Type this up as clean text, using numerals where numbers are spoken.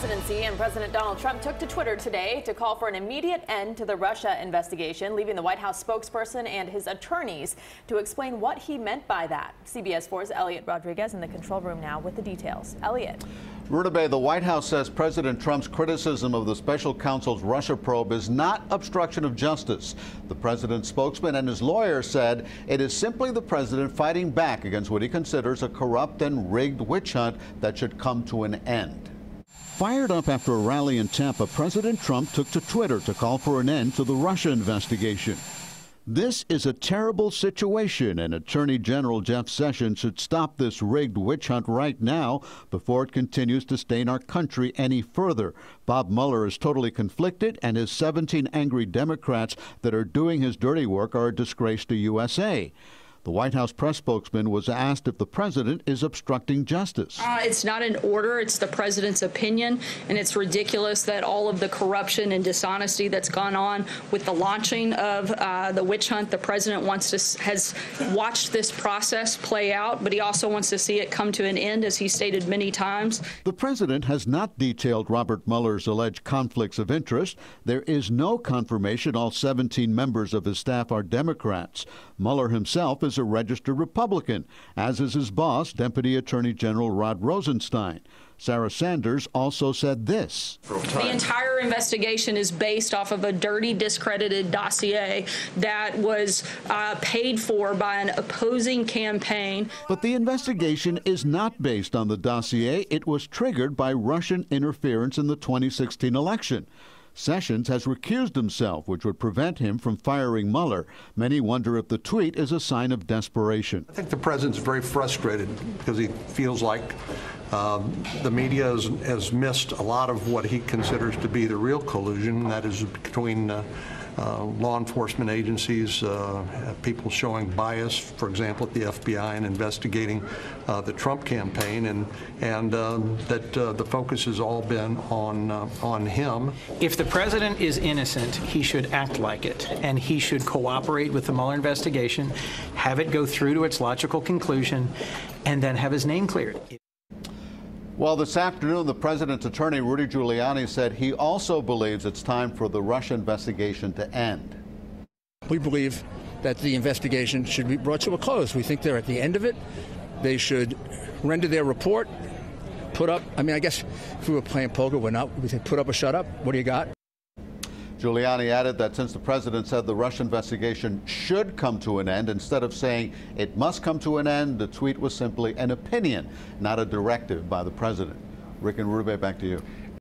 Presidency and President Donald Trump took to Twitter today to call for an immediate end to the Russia investigation, leaving the White House spokesperson and his attorneys to explain what he meant by that. CBS 4's Elliot Rodriguez in the control room now with the details. Elliot. Rutabe, the White House says President Trump's criticism of the special counsel's Russia probe is not obstruction of justice. The president's spokesman and his lawyer said it is simply the president fighting back against what he considers a corrupt and rigged witch hunt that should come to an end. Fired up after a rally in Tampa, President Trump took to Twitter to call for an end to the Russia investigation. This is a terrible situation, and Attorney General Jeff Sessions should stop this rigged witch hunt right now before it continues to stain our country any further. Bob Mueller is totally conflicted, and his 17 angry Democrats that are doing his dirty work are a disgrace to USA. The White House press spokesman was asked if the president is obstructing justice. It's not an order. It's the president's opinion. And it's ridiculous that all of the corruption and dishonesty that's gone on with the launching of the witch hunt, the president has watched this process play out, but he also wants to see it come to an end, as he stated many times. The president has not detailed Robert Mueller's alleged conflicts of interest. There is no confirmation all 17 members of his staff are Democrats. Mueller himself is a registered Republican, as is his boss, Deputy Attorney General Rod Rosenstein. Sarah Sanders also said this. The entire investigation is based off of a dirty, discredited dossier that was paid for by an opposing campaign. But the investigation is not based on the dossier. It was triggered by Russian interference in the 2016 election. Sessions has recused himself, which would prevent him from firing Mueller. Many wonder if the tweet is a sign of desperation. I think the president's very frustrated because he feels like the media has missed a lot of what he considers to be the real collusion, that is between law enforcement agencies, people showing bias, for example, at the FBI and investigating the Trump campaign, and that the focus has all been on him. If the president is innocent, he should act like it, and he should cooperate with the Mueller investigation, have it go through to its logical conclusion, and then have his name cleared. Well, this afternoon, the president's attorney, Rudy Giuliani, said he also believes it's time for the Russia investigation to end. We believe that the investigation should be brought to a close. We think they're at the end of it. They should render their report, put up, I guess if we were playing poker, we'd say put up or shut up. What do you got? Giuliani added that since the president said the Russia investigation should come to an end, instead of saying it must come to an end, the tweet was simply an opinion, not a directive by the president. Rick and Rube, back to you.